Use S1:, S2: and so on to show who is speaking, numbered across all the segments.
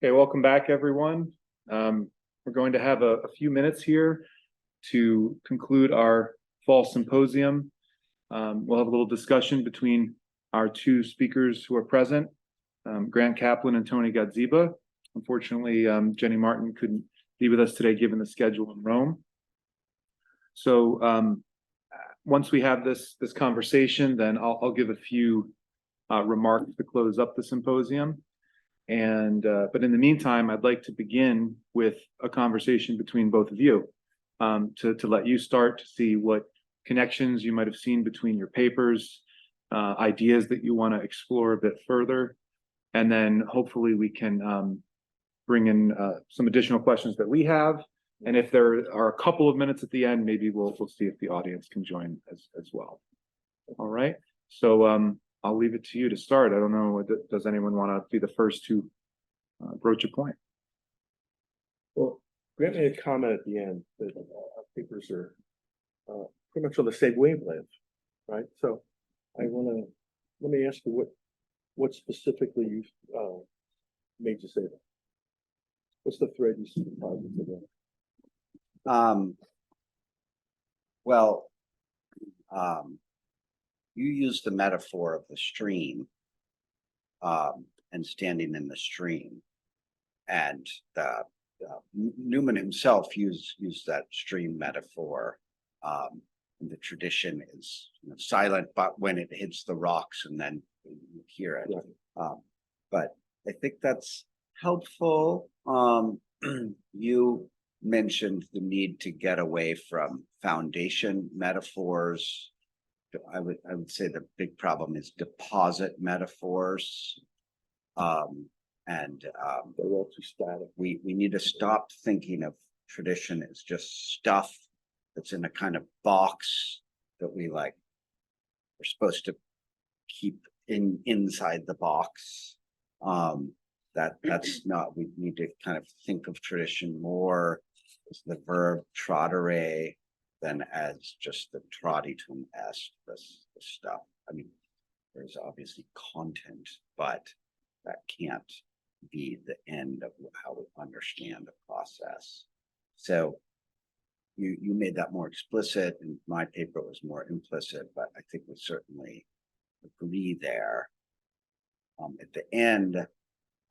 S1: Okay, welcome back, everyone. We're going to have a few minutes here to conclude our Fall Symposium. We'll have a little discussion between our two speakers who are present, Grant Kaplan and Tony Godzieba. Unfortunately, Jenny Martin couldn't be with us today given the schedule in Rome. So once we have this conversation, then I'll give a few remarks to close up the symposium. But in the meantime, I'd like to begin with a conversation between both of you to let you start to see what connections you might have seen between your papers, ideas that you want to explore a bit further, and then hopefully we can bring in some additional questions that we have. And if there are a couple of minutes at the end, maybe we'll see if the audience can join as well. All right. So I'll leave it to you to start. I don't know, does anyone want to be the first to broach a point?
S2: Well, Grant made a comment at the end that our papers are pretty much on the same wavelength, right? So let me ask you what specifically you made you say that? What's the thread you see positive in?
S3: You use the metaphor of the stream and standing in the stream, and Newman himself used that stream metaphor. And the tradition is silent, but when it hits the rocks, and then you hear it. Right. But I think that's helpful. You mentioned the need to get away from foundation metaphors. I would say the big problem is deposit metaphors, and
S2: they're all too static.
S3: We need to stop thinking of tradition as just stuff that's in a kind of box that we we're supposed to keep inside the box. That's not. We need to kind of think of tradition more as the verb trottere than as just the traditum est, this stuff. I mean, there's obviously content, but that can't be the end of how we understand the process. So you made that more explicit, and my paper was more implicit, but I think we certainly agree there. At the end,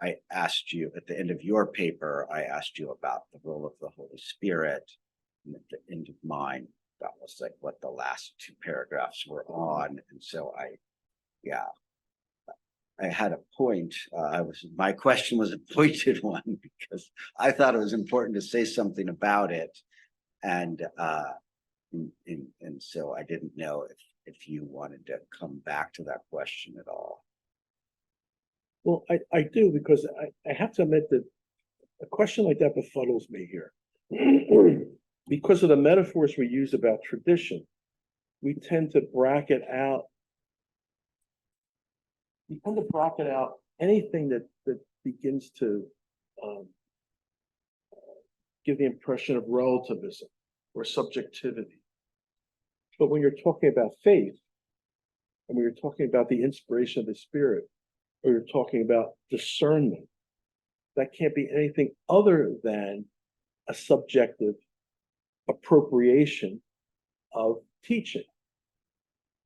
S3: I asked you, at the end of your paper, I asked you about the role of the Holy Spirit. And at the end of mine, that was what the last two paragraphs were on. And so I had a point. My question was a pointed one because I thought it was important to say something about it. And so I didn't know if you wanted to come back to that question at all.
S2: Well, I do, because I have to admit that a question like that befuddles me here. Because of the metaphors we use about tradition, we tend to bracket out anything that begins to give the impression of relativism or subjectivity. But when you're talking about faith, and when you're talking about the inspiration of the Spirit, or you're talking about discernment, that can't be anything other than a subjective appropriation of teaching,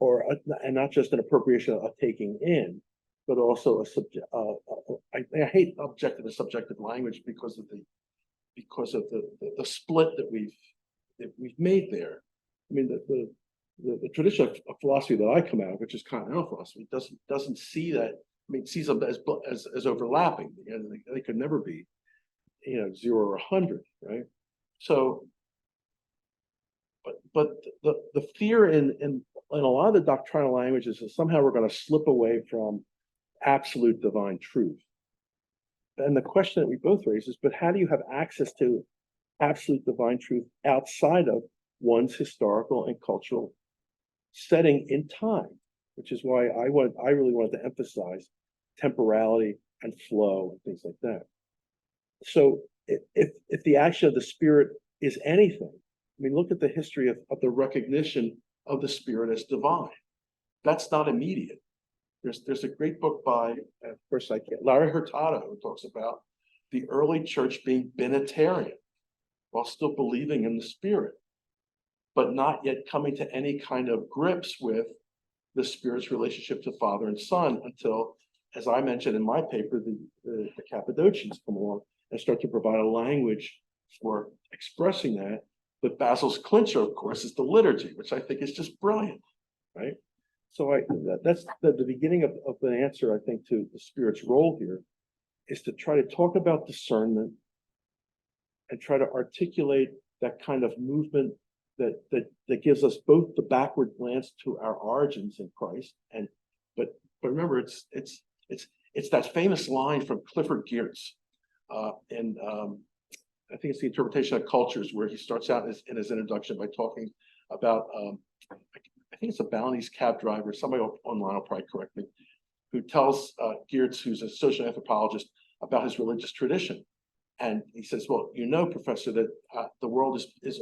S2: and not just an appropriation of taking in, but also a subject. I hate objective and subjective language because of the split that we've made there. I mean, the tradition of philosophy that I come out of, which is continental philosophy, doesn't see that. I mean, sees them as overlapping. They could never be, 0 or 100, right? So, but the fear in a lot of the doctrinal languages is somehow we're going to slip away from absolute divine truth. And the question that we both raise is, but how do you have access to absolute divine truth outside of one's historical and cultural setting in time? Which is why I really wanted to emphasize temporality and flow and things like that. So if the action of the Spirit is anything, I mean, look at the history of the recognition of the Spirit as divine. That's not immediate. There's a great book by, of course, Larry Hurtado, who talks about the early church being binitarian while still believing in the Spirit, but not yet coming to any kind of grips with the Spirit's relationship to Father and Son until, as I mentioned in my paper, the Cappadocians come along and start to provide a language for expressing that. But Basil's clincher, of course, is the liturgy, which I think is just brilliant, right? So that's the beginning of the answer, I think, to the Spirit's role here, is to try to talk about discernment and try to articulate that kind of movement that gives us both the backward glance to our origins in Christ, but remember, it's that famous line from Clifford Geertz, and I think it's the interpretation of cultures, where he starts out in his introduction by talking about I think it's a Balinese cab driver, somebody online will probably correct me, who tells Geertz, who's a social anthropologist, about his religious tradition. And he says, well, you know, professor, that the world is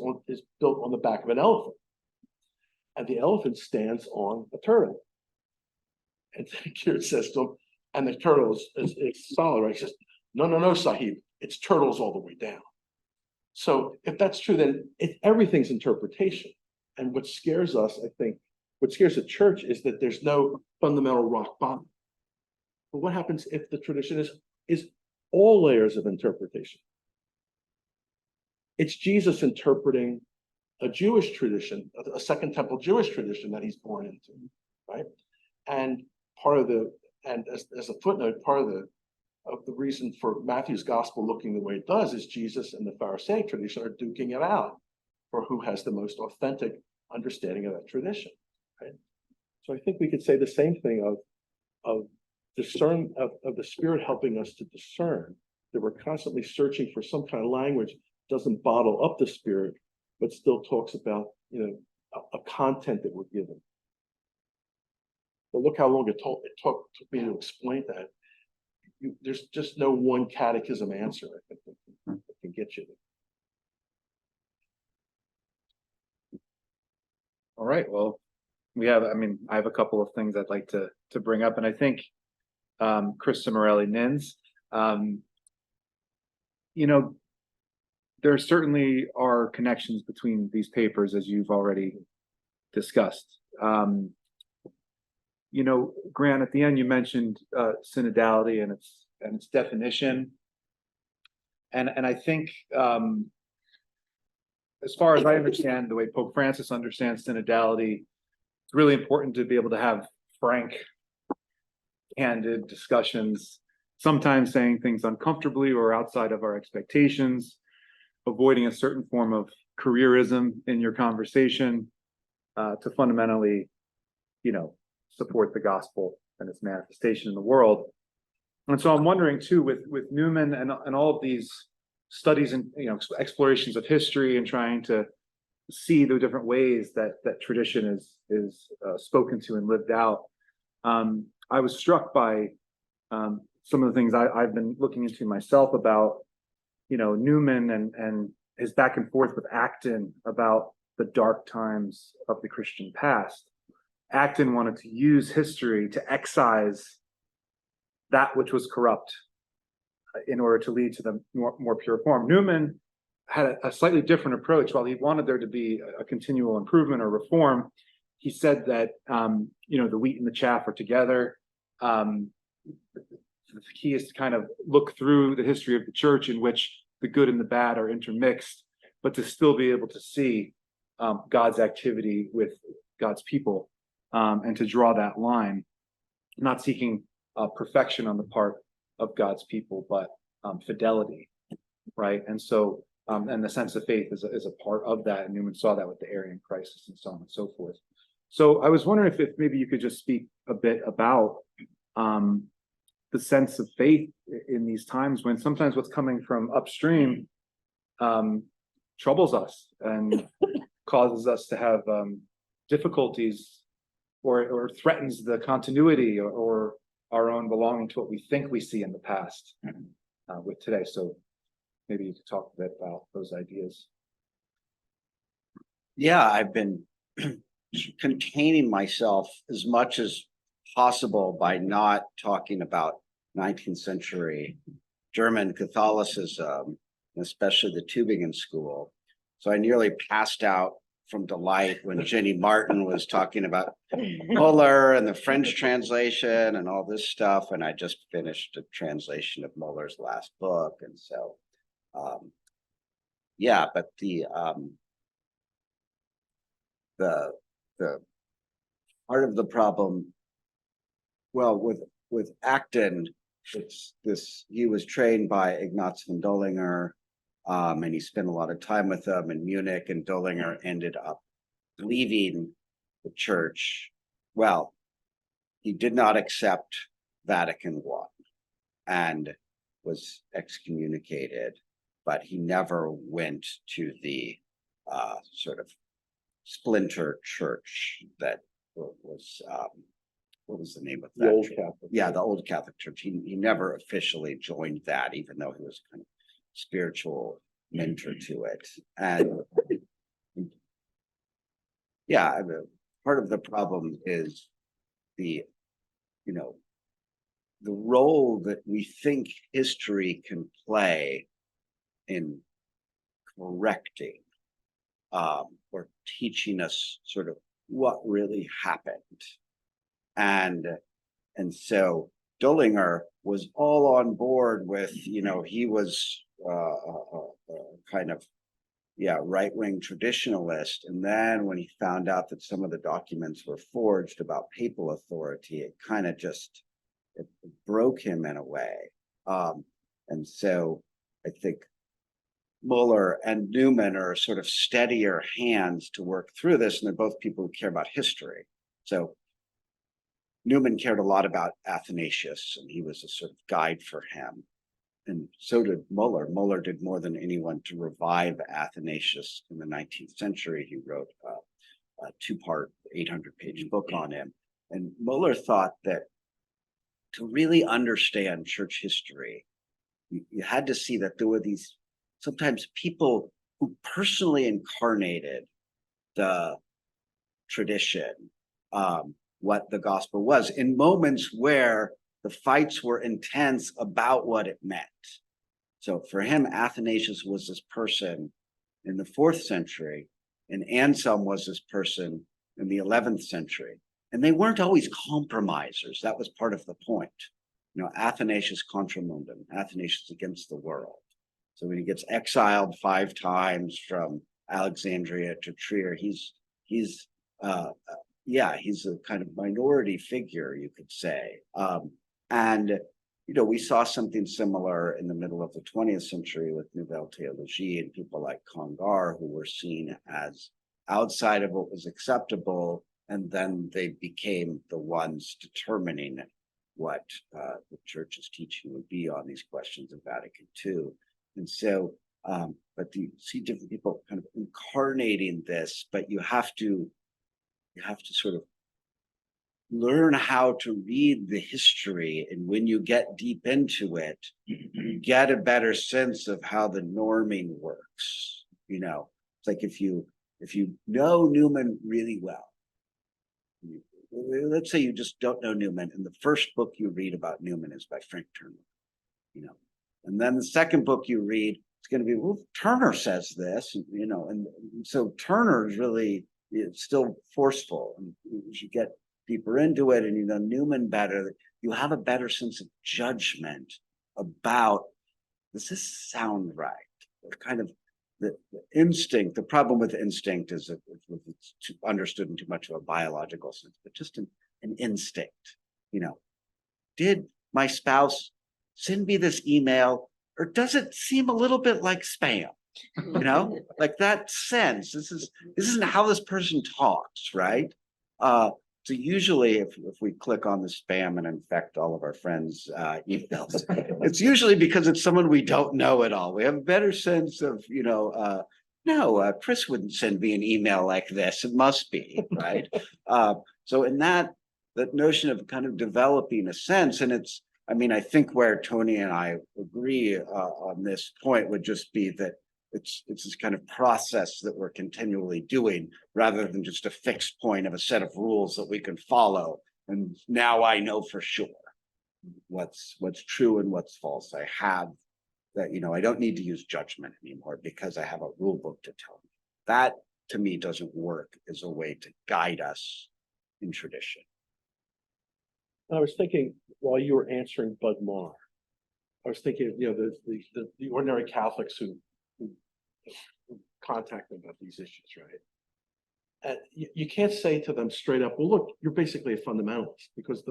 S2: built on the back of an elephant. And the elephant stands on a turtle. And Geertz says to him, and the turtle is solid, right? He says, no, Sahib, it's turtles all the way down. So if that's true, then everything's interpretation. And what scares us, I think, what scares the church is that there's no fundamental rock bottom. But what happens if the tradition is all layers of interpretation? It's Jesus interpreting a Jewish tradition, a Second Temple Jewish tradition that he's born into, right? And as a footnote, part of the reason for Matthew's gospel looking the way it does is Jesus and the Pharisaic tradition are duking it out for who has the most authentic understanding of that tradition, right? So I think we could say the same thing of the Spirit helping us to discern, that we're constantly searching for some kind of language that doesn't bottle up the Spirit, but still talks about, a content that we're given. But look how long it took me to explain that. There's just no one catechism answer, I think, that can get you there.
S1: All right, well, I have a couple of things I'd like to bring up, and I think Chris Morelli Nins, there certainly are connections between these papers, as you've already discussed. Grant, at the end you mentioned synodality and its definition, and I think as far as I understand the way Pope Francis understands synodality, it's really important to be able to have frank, candid discussions, sometimes saying things uncomfortably or outside of our expectations, avoiding a certain form of careerism in your conversation, to fundamentally, support the gospel and its manifestation in the world. And so I'm wondering too, with Newman and all of these studies and explorations of history and trying to see the different ways that tradition is spoken to and lived out, I was struck by some of the things I've been looking into myself about Newman and his back and forth with Acton about the dark times of the Christian past. Acton wanted to use history to excise that which was corrupt in order to lead to the more pure form. Newman had a slightly different approach. While he wanted there to be a continual improvement or reform, he said that the wheat and the chaff are together. The key is to kind of look through the history of the church in which the good and the bad are intermixed, but to still be able to see God's activity with God's people, and to draw that line, not seeking perfection on the part of God's people, but fidelity, right? And so, and the sense of faith is a part of that, and Newman saw that with the Arian crisis and so on and so forth. So I was wondering if maybe you could just speak a bit about the sense of faith in these times when sometimes what's coming from upstream troubles us and causes us to have difficulties or threatens the continuity or our own belonging to what we think we see in the past with today. So maybe you could talk a bit about those ideas.
S3: Yeah, I've been containing myself as much as possible by not talking about 19th century German Catholicism, especially the Tübingen school. So I nearly passed out from delight when Jenny Martin was talking about Muller and the French translation and all this stuff. And I just finished a translation of Muller's last book. And so, yeah, but the part of the problem, well, with Acton, it's this, he was trained by Ignaz von Dollinger, and he spent a lot of time with them in Munich, and Dollinger ended up leaving the church. Well, he did not accept Vatican I and was excommunicated, but he never went to the sort of splinter church that was what was the name of that?
S2: The Old
S3: church?
S2: Catholic.
S3: Yeah, the Old Catholic Church. He never officially joined that, even though he was kind of spiritual mentor to it. And yeah, I mean, part of the problem is the, you know, the role that we think history can play in correcting or teaching us sort of what really happened. And so Dollinger was all on board with, you know, he was kind of, yeah, right-wing traditionalist. And then when he found out that some of the documents were forged about papal authority, it kind of just, it broke him in a way. And so I think Muller and Newman are sort of steadier hands to work through this, and they're both people who care about history. So Newman cared a lot about Athanasius, and he was a sort of guide for him. And so did Muller. Muller did more than anyone to revive Athanasius in the 19th century. He wrote a two-part, 800-page book on him. And Muller thought that to really understand church history, you had to see that there were these sometimes people who personally incarnated the tradition, what the gospel was, in moments where the fights were intense about what it meant. So for him, Athanasius was this person in the 4th century, and Anselm was this person in the 11th century. And they weren't always compromisers. That was part of the point. You know, Athanasius contra mundum, Athanasius against the world. So when he gets exiled 5 times from Alexandria to Trier, he's a kind of minority figure, you could say. And, you know, we saw something similar in the middle of the 20th century with Nouvelle Théologie and people like Congar, who were seen as outside of what was acceptable, and then they became the ones determining what the church's teaching would be on these questions of Vatican II. And so, but you see different people kind of incarnating this, but you have to sort of learn how to read the history. And when you get deep into it, you get a better sense of how the norming works. You know, it's like if you know Newman really well, let's say you just don't know Newman, and the first book you read about Newman is by Frank Turner, you know, and then the second book you read, it's going to be, well, Turner says this, you know, and so Turner is really, it's still forceful. And as you get deeper into it and you know Newman better, you have a better sense of judgment about, does this sound right? Kind of the instinct. The problem with instinct is that it's understood in too much of a biological sense, but just an instinct. You know, did my spouse send me this email, or does it seem a little bit like spam? You know, like that sense. This isn't how this person talks, right? So usually if we click on the spam and infect all of our friends' emails, it's usually because it's someone we don't know at all. We have a better sense of, you know, no, Chris wouldn't send me an email like this. It must be, right? So in that notion of kind of developing a sense, and it's, I mean, I think where Tony and I agree on this point would just be that it's this kind of process that we're continually doing, rather than just a fixed point of a set of rules that we can follow. And now I know for sure. what's true and what's false. I have that, I don't need to use judgment anymore because I have a rule book to tell me. That to me doesn't work as a way to guide us in tradition.
S2: I was thinking while you were answering Bud Marr, I was thinking, the ordinary Catholics who contact them about these issues, right? And you can't say to them straight up, well, look, you're basically a fundamentalist, because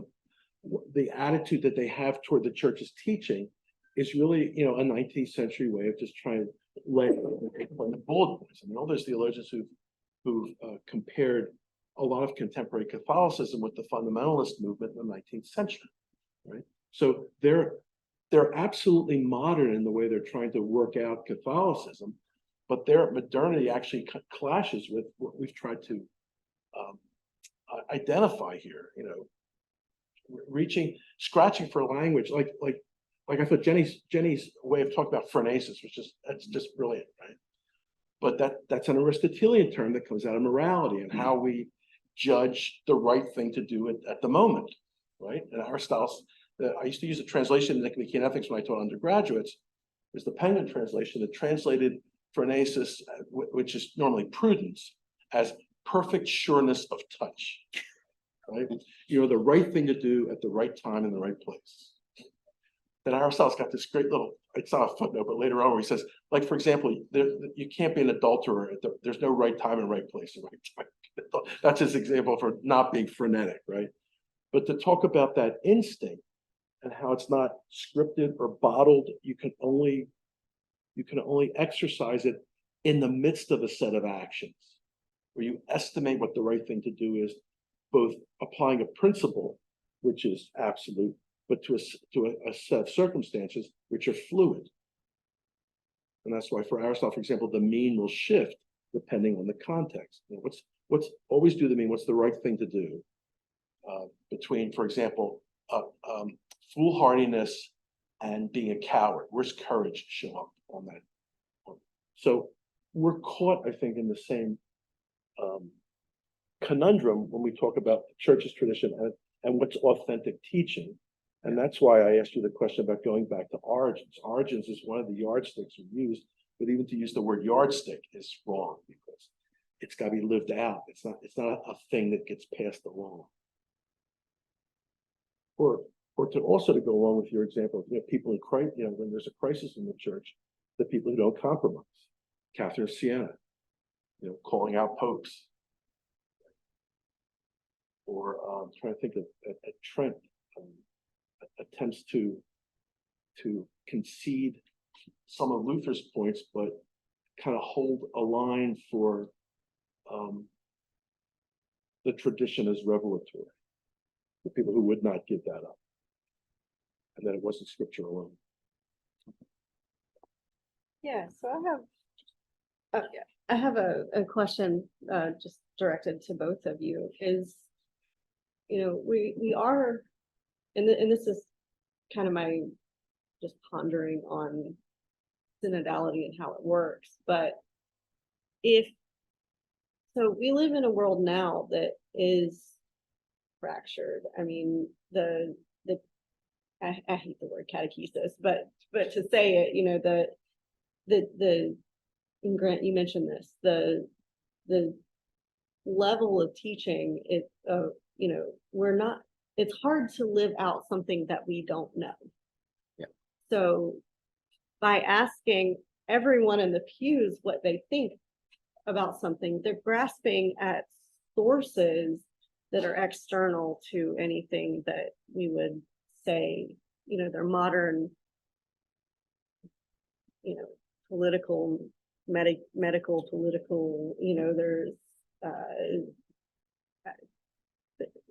S2: the attitude that they have toward the church's teaching is really, a 19th century way of just trying to lay the bullet points. I mean, all those theologians who've compared a lot of contemporary Catholicism with the fundamentalist movement in the 19th century, right? So they're absolutely modern in the way they're trying to work out Catholicism, but their modernity actually clashes with what we've tried to identify here. Scratching for language, like I thought Jenny's way of talking about phronesis, that's just brilliant, right? But that's an Aristotelian term that comes out of morality and how we judge the right thing to do at the moment, right? And Aristotle's, I used to use a translation in Nicomachean Ethics when I taught undergraduates. There's the Penguin translation that translated phronesis, which is normally prudence, as perfect sureness of touch, right? The right thing to do at the right time in the right place. Then Aristotle's got this great little, it's not a footnote, but later on where he says, like, for example, you can't be an adulterer. There's no right time and right place and right time. That's his example for not being frenetic, right? But to talk about that instinct and how it's not scripted or bottled, you can only exercise it in the midst of a set of actions where you estimate what the right thing to do is, both applying a principle, which is absolute, but to a set of circumstances which are fluid. And that's why for Aristotle, for example, the mean will shift depending on the context. What's always do the mean? What's the right thing to do? Between, for example, foolhardiness and being a coward. Where's courage show up on that? So we're caught, I think, in the same conundrum when we talk about the church's tradition and what's authentic teaching. And that's why I asked you the question about going back to origins. Origins is one of the yardsticks we used, but even to use the word yardstick is wrong because it's got to be lived out. It's not a thing that gets passed along. Or to also to go along with your example, people in crisis, when there's a crisis in the church, the people who don't compromise. Catherine of Siena, calling out popes. Or I'm trying to think of Trent attempts to concede some of Luther's points, but kind of hold a line for the tradition as revelatory. The people who would not give that up. And that it wasn't scripture alone.
S4: Yeah, so I have a question just directed to both of you is, we are, and this is kind of my just pondering on synodality and how it works, but so we live in a world now that is fractured. I mean, I hate the word catechesis, but to say it, and Grant, you mentioned this, the level of teaching, it's hard to live out something that we don't know.
S3: Yeah.
S4: So by asking everyone in the pews what they think about something, they're grasping at sources that are external to anything that we would say, they're modern, political, medical, political, there's,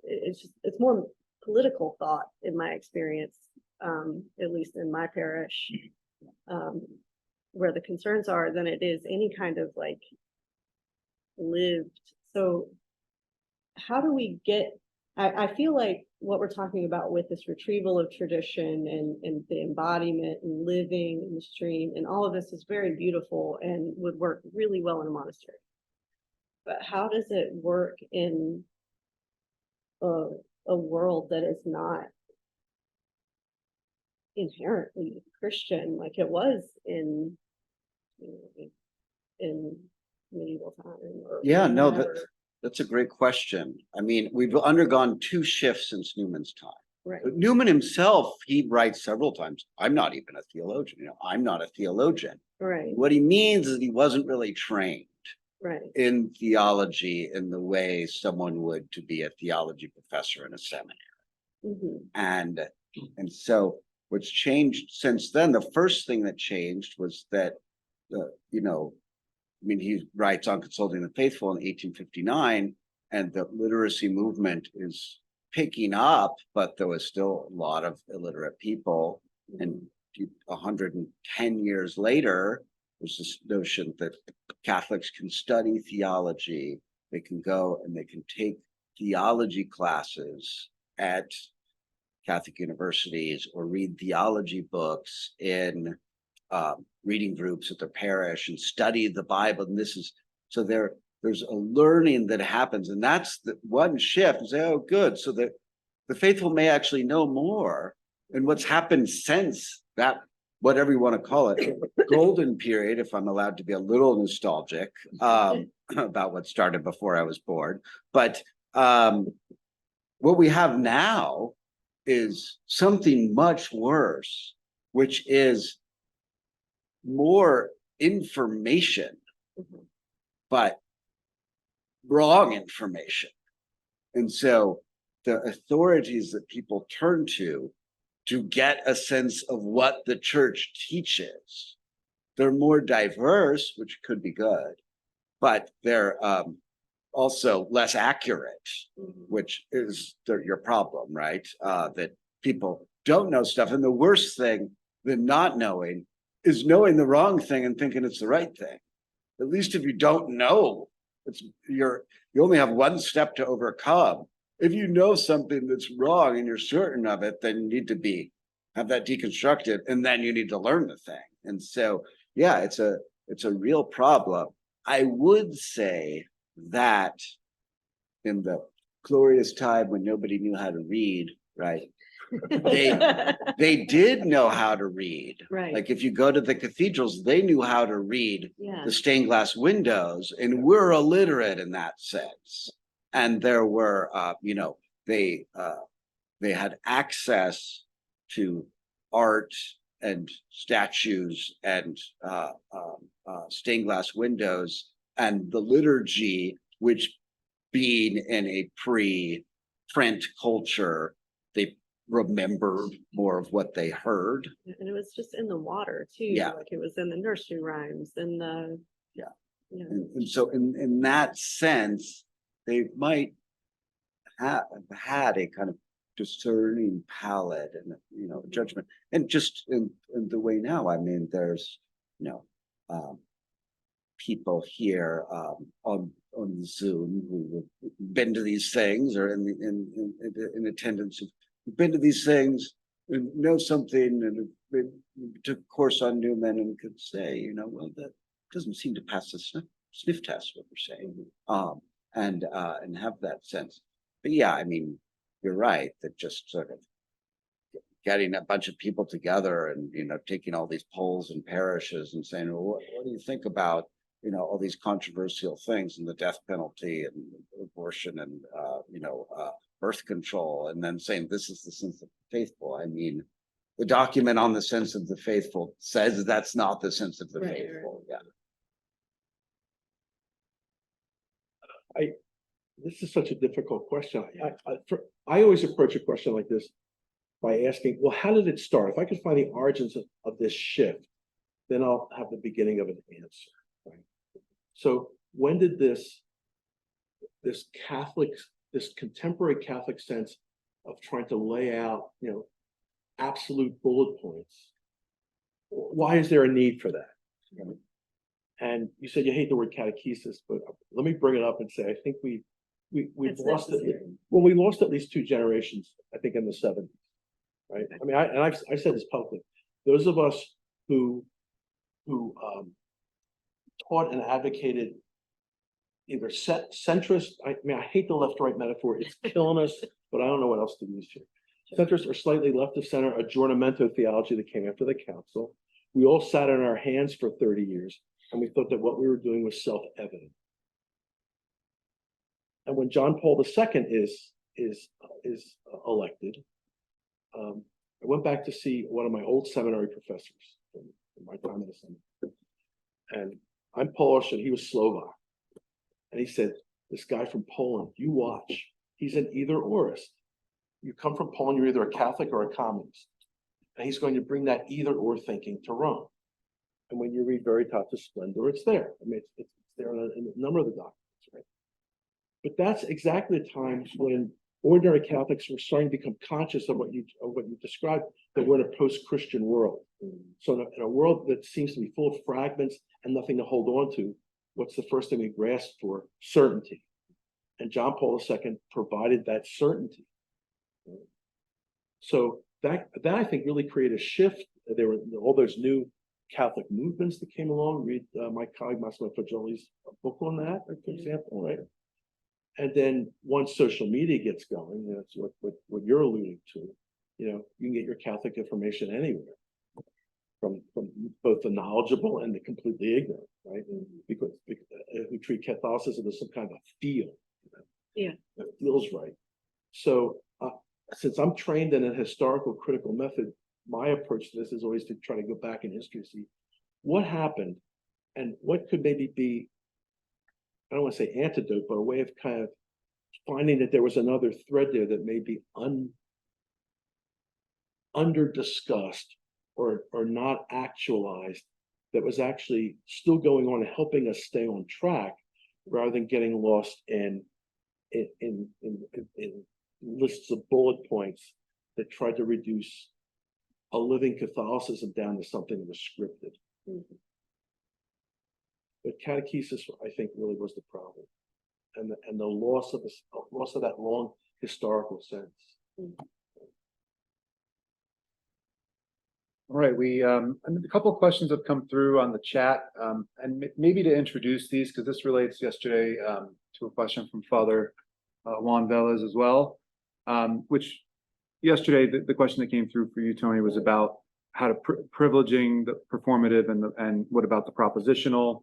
S4: it's more political thought in my experience, at least in my parish, where the concerns are, than it is any kind of like lived. So how do we get, I feel like what we're talking about with this retrieval of tradition and the embodiment and living in the stream and all of this is very beautiful and would work really well in a monastery. But how does it work in a world that is not inherently Christian like it was in, you know, in medieval time or
S3: Yeah, no,
S4: whenever.
S3: that's a great question. I mean, we've undergone two shifts since Newman's time.
S4: Right,
S3: But Newman himself, he writes several times, I'm not even a theologian, I'm not a theologian.
S4: right,
S3: What he means is he wasn't really trained
S4: right,
S3: in theology in the way someone would to be a theology professor in a seminary.
S4: mhm,
S3: And so what's changed since then, the first thing that changed was that I mean, he writes on Consulting the Faithful in 1859, and the literacy movement is picking up, but there was still a lot of illiterate people. And 110 years later, there's this notion that Catholics can study theology, they can go and they can take theology classes at Catholic universities or read theology books in reading groups at their parish and study the Bible. And this is so there's a learning that happens, and that's the one shift. And say, oh, good. So that the faithful may actually know more. And what's happened since that, whatever you want to call it, golden period, if I'm allowed to be a little nostalgic about what started before I was born. But what we have now is something much worse, which is more information,
S4: mhm,
S3: but wrong information. And so the authorities that people turn to get a sense of what the church teaches, they're more diverse, which could be good, but they're also less accurate,
S4: mhm.
S3: which is your problem, right? That people don't know stuff. And the worst thing than not knowing is knowing the wrong thing and thinking it's the right thing. At least if you don't know, you only have one step to overcome. If you know something that's wrong and you're certain of it, then you need to have that deconstructed, and then you need to learn the thing. And so, yeah, it's a real problem. I would say that in the glorious time when nobody knew how to read, right? They did know how to read.
S4: Right.
S3: Like if you go to the cathedrals, they knew how to read
S4: Yeah.
S3: the stained glass windows, and we're illiterate in that sense. And there were, they had access to art and statues and stained glass windows and the liturgy, which being in a pre-print culture, they remembered more of what they heard.
S4: And it was just in the water too.
S3: Yeah.
S4: Like it was in the nursery rhymes and the.
S3: Yeah.
S4: You know.
S3: And so in that sense, they might have had a kind of discerning palate and judgment. And just in the way now, I mean, there's people here on Zoom who have been to these things or in attendance who've been to these things and know something and took a course on Newman and could say, well, that doesn't seem to pass the sniff test, what we're saying, and have that sense. But yeah, I mean, you're right that just sort of getting a bunch of people together and taking all these polls and parishes and saying, well, what do you think about all these controversial things and the death penalty and abortion and birth control, and then saying this is the sense of the faithful. I mean, the document on the sense of the faithful says that's not the sense of the faithful. Yeah.
S2: This is such a difficult question. I always approach a question like this by asking, well, how did it start? If I could find the origins of this shift, then I'll have the beginning of an answer. Right? So when did this contemporary Catholic sense of trying to lay out, absolute bullet points, why is there a need for that? Right? And you said you hate the word catechesis, but let me bring it up and say, I think we've lost it. Well, we lost at least 2 generations, I think, in the 70s, right? I mean, I've said this publicly. Those of us who taught and advocated either centrist. I mean, I hate the left-right metaphor. It's killing us, but I don't know what else to use here. Centrist or slightly left of center aggiornamento theology that came after the council. We all sat on our hands for 30 years, and we thought that what we were doing was self-evident. And when John Paul II is elected, I went back to see one of my old seminary professors from my time in the seminary. And I'm Polish and he was Slovak. And he said, this guy from Poland, you watch, he's an either-orist. You come from Poland, you're either a Catholic or a communist. And he's going to bring that either-or thinking to Rome. And when you read Veritatis Splendor, it's there. I mean, it's there in a number of the documents, right? But that's exactly the time when ordinary Catholics were starting to become conscious of what you described, that we're in a post-Christian world. So in a world that seems to be full of fragments and nothing to hold on to, what's the first thing we grasp for? Certainty. And John Paul II provided that certainty. So that I think really created a shift. There were all those new Catholic movements that came along. Read my colleague Massimo Fagioli's book on that, for example, right? And then once social media gets going, that's what you're alluding to. You can get your Catholic information anywhere, from both the knowledgeable and the completely ignorant, right? Because who treat Catholicism as some kind of a feel, that feels right. So since I'm trained in a historical critical method, my approach to this is always to try to go back in history to see what happened and what could maybe be, I don't want to say antidote, but a way of kind of finding that there was another thread there that may be under discussed or not actualized, that was actually still going on and helping us stay on track rather than getting lost in lists of bullet points that tried to reduce a living Catholicism down to something that was scripted. But catechesis, I think, really was the problem, and the loss of that long historical sense.
S1: All right, and a couple of questions have come through on the chat, and maybe to introduce these, because this relates yesterday to a question from Father Juan Velez as well, which yesterday the question that came through for you, Tony, was about how to privileging the performative and what about the propositional.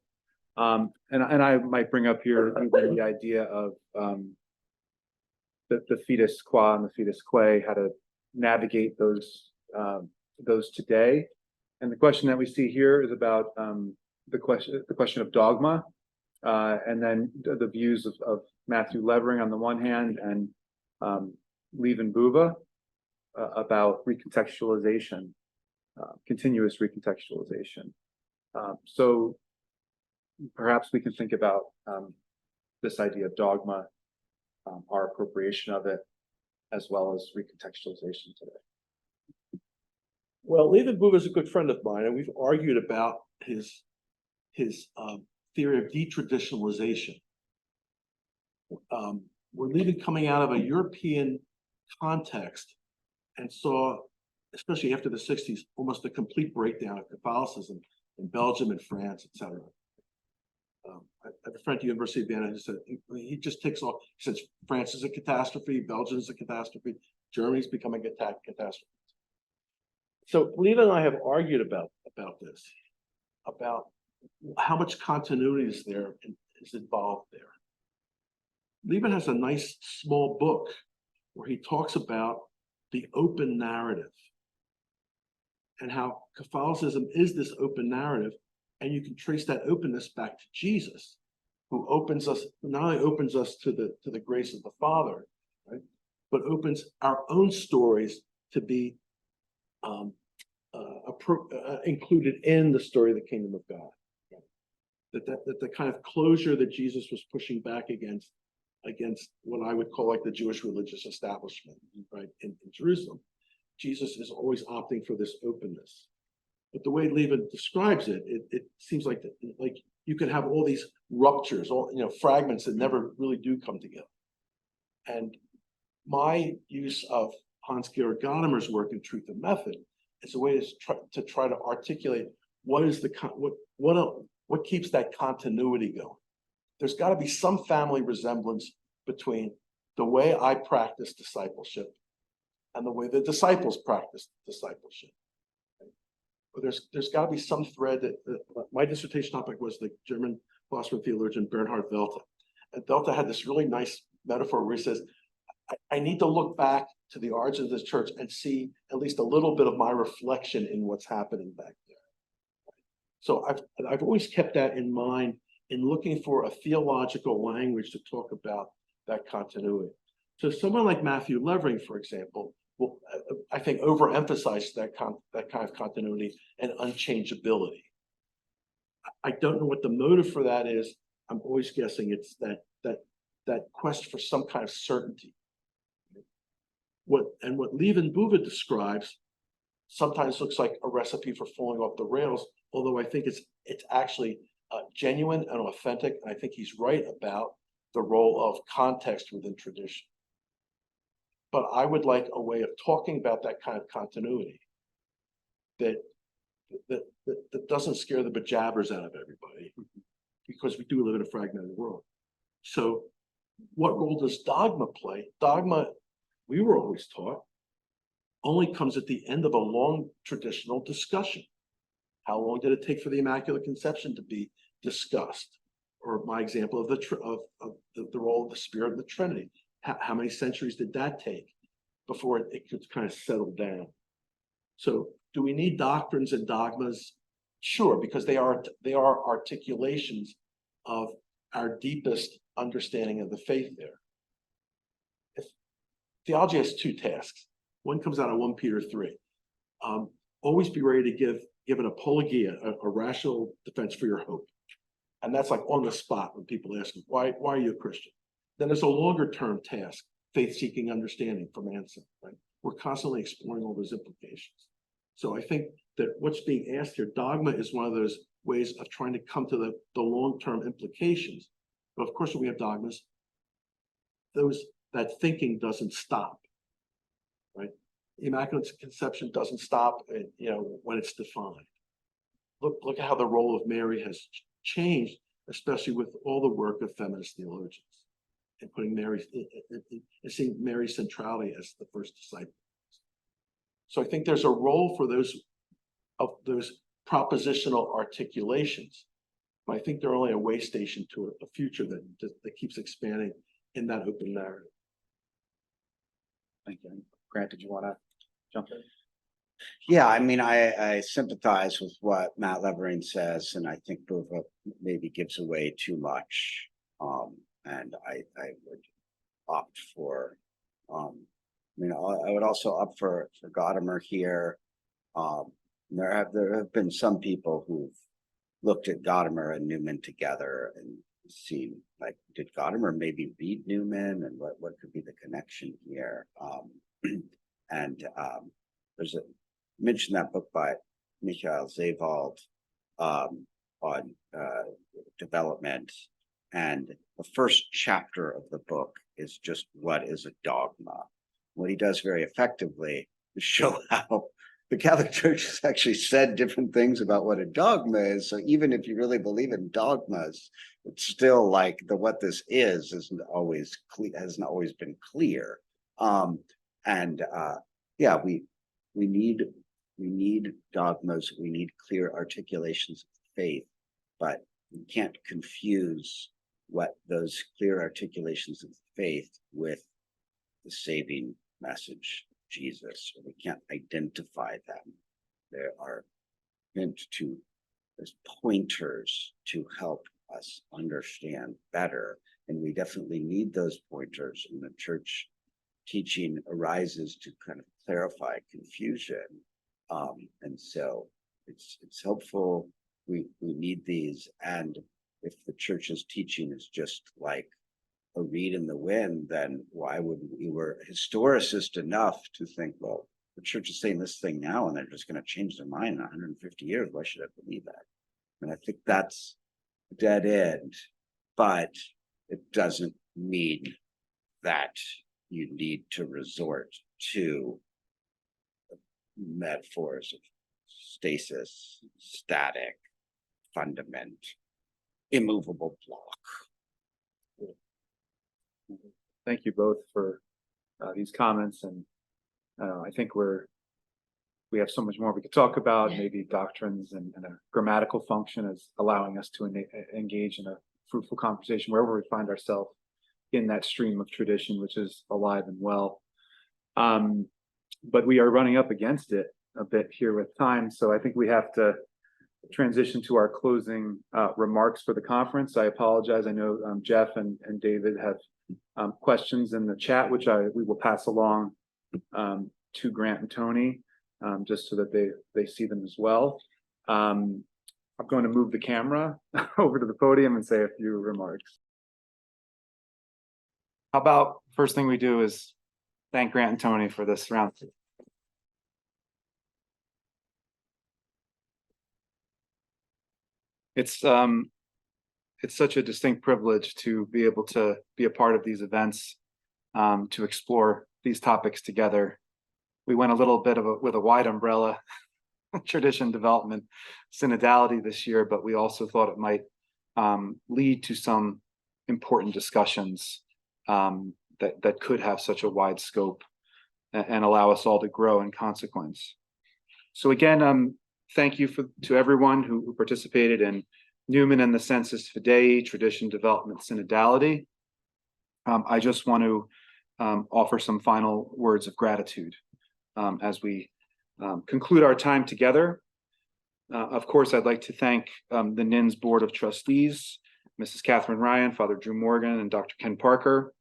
S1: And I might bring up here the idea of the fides qua and the fides quae, how to navigate those today. And the question that we see here is about the question of dogma, and then the views of Matthew Levering on the one hand, and Lieven Buva about recontextualization, continuous recontextualization. So perhaps we can think about this idea of dogma, our appropriation of it, as well as recontextualization today.
S2: Well, Lieven Buva is a good friend of mine, and we've argued about his theory of detraditionalization. We're Lieven coming out of a European context and saw, especially after the 60s, almost a complete breakdown of Catholicism in Belgium and France, etc. I have a friend at the University of Vienna who said he just takes off. He says France is a catastrophe, Belgium is a catastrophe, Germany's becoming a catastrophe. So Lieven and I have argued about this, about how much continuity is involved there. Lieven has a nice small book where he talks about the open narrative and how Catholicism is this open narrative, and you can trace that openness back to Jesus, who not only opens us to the grace of the Father, right, but opens our own stories to be included in the story of the kingdom of God. That the kind of closure that Jesus was pushing back against what I would call like the Jewish religious establishment, right, in Jerusalem. Jesus is always opting for this openness. But the way Lieven describes it, it seems like you can have all these ruptures, fragments that never really do come together. And my use of Hans-Georg Gadamer's work in Truth and Method is a way to try to articulate what keeps that continuity going. There's got to be some family resemblance between the way I practice discipleship and the way the disciples practiced discipleship. Right? But there's got to be some thread that my dissertation topic was the German philosopher and theologian Bernhard Welter. And Welter had this really nice metaphor where he says, I need to look back to the origins of this church and see at least a little bit of my reflection in what's happening back there. So I've always kept that in mind in looking for a theological language to talk about that continuity. So someone like Matthew Levering, for example, will, I think, overemphasize that kind of continuity and unchangeability. I don't know what the motive for that is. I'm always guessing it's that quest for some kind of certainty. What Liebenbuva describes sometimes looks like a recipe for falling off the rails, although I think it's actually genuine and authentic, and I think he's right about the role of context within tradition. But I would like a way of talking about that kind of continuity that doesn't scare the bejabbers out of everybody, because we do live in a fragmented world. So what role does dogma play? Dogma, we were always taught, only comes at the end of a long traditional discussion. How long did it take for the Immaculate Conception to be discussed? Or my example of the role of the Spirit in the Trinity. How many centuries did that take before it could kind of settle down? So do we need doctrines and dogmas? Sure, because they are articulations of our deepest understanding of the faith there. Theology has two tasks. One comes out of 1 Peter 3. Always be ready to give an apologia, a rational defense for your hope. And that's like on the spot when people ask, why are you a Christian? Then there's a longer term task, faith-seeking understanding from Anselm, right? We're constantly exploring all those implications. So I think that what's being asked here, dogma is one of those ways of trying to come to the long-term implications. But of course, when we have dogmas, that thinking doesn't stop, right? The Immaculate Conception doesn't stop, when it's defined. Look at how the role of Mary has changed, especially with all the work of feminist theologians, and putting and seeing Mary's centrality as the first disciple. So I think there's a role for those propositional articulations, but I think they're only a way station to a future that keeps expanding in that open narrative.
S1: Thank you. Grant, did you want to jump in?
S3: Yeah, I mean, I sympathize with what Matt Levering says, and I think Buva maybe gives away too much. And I would opt for, I would also opt for Gadamer here. There have been some people who've looked at Gadamer and Newman together and seen, like, did Gadamer maybe read Newman, and what could be the connection here? There's mentioned that book by Michael Zewald on development, and the first chapter of the book is just what is a dogma. What he does very effectively is show how the Catholic Church has actually said different things about what a dogma is. So even if you really believe in dogmas, it's still like what this is isn't always clear, hasn't always been clear. We need dogmas. We need clear articulations of faith, but we can't confuse what those clear articulations of faith with the saving message, Jesus. We can't identify them. They are meant to, as pointers to help us understand better. And we definitely need those pointers, and the church teaching arises to kind of clarify confusion. And so it's helpful. We need these. And if the church's teaching is just like a reed in the wind, then why would we were historicist enough to think, well, the church is saying this thing now and they're just going to change their mind in 150 years. Why should I believe that? And I think that's a dead end, but it doesn't mean that you need to resort to metaphors of stasis, static, fundament, immovable block.
S1: Thank you both for these comments, and I think we have so much more we could talk about, maybe doctrines and a grammatical function as allowing us to engage in a fruitful conversation wherever we find ourselves in that stream of tradition, which is alive and well. But we are running up against it a bit here with time, so I think we have to transition to our closing remarks for the conference. I apologize. I know Jeff and David have questions in the chat, which we will pass along to Grant and Tony, just so that they see them as well. I'm going to move the camera over to the podium and say a few remarks. How about first thing we do is thank Grant and Tony for this round. It's such a distinct privilege to be able to be a part of these events, to explore these topics together. We went a little bit with a wide umbrella, tradition development, synodality this year, but we also thought it might lead to some important discussions that could have such a wide scope and allow us all to grow in consequence. So again, thank you to everyone who participated in Newman and the Sensus Fidei, tradition development synodality. I just want to offer some final words of gratitude as we conclude our time together. Of course, I'd like to thank the NIN's Board of Trustees, Mrs. Catherine Ryan, Father Drew Morgan, and Dr. Ken Parker.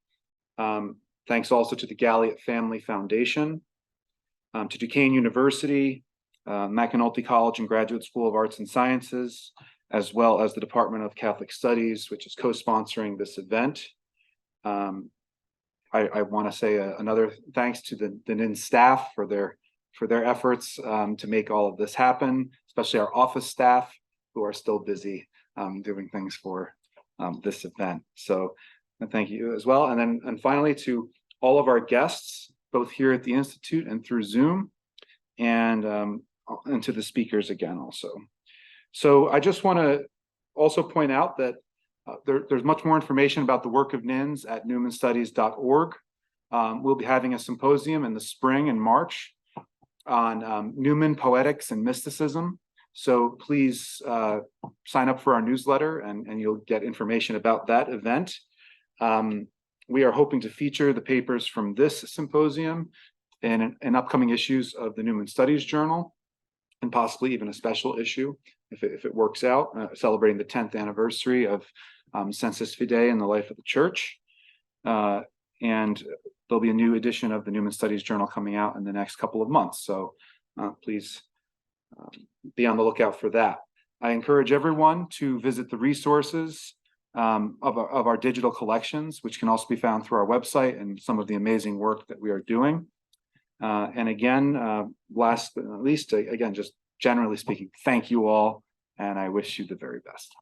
S1: Thanks also to the Galliot Family Foundation, to Duquesne University, McAnulty College and Graduate School of Arts and Sciences, as well as the Department of Catholic Studies, which is co-sponsoring this event. I want to say another thanks to the NIN staff for their efforts to make all of this happen, especially our office staff who are still busy doing things for this event. So thank you as well. And finally, to all of our guests, both here at the Institute and through Zoom, and to the speakers again also. So I just want to also point out that there's much more information about the work of NINs at newmanstudies.org. We'll be having a symposium in the spring and March on Newman poetics and mysticism. So please sign up for our newsletter and you'll get information about that event. We are hoping to feature the papers from this symposium in upcoming issues of the Newman Studies Journal, and possibly even a special issue if it works out, celebrating the 10th anniversary of Sensus Fidei in the life of the Church. And there'll be a new edition of the Newman Studies Journal coming out in the next couple of months. So please be on the lookout for that. I encourage everyone to visit the resources of our digital collections, which can also be found through our website and some of the amazing work that we are doing. And again, last but not least, again, just generally speaking, thank you all, and I wish you the very best.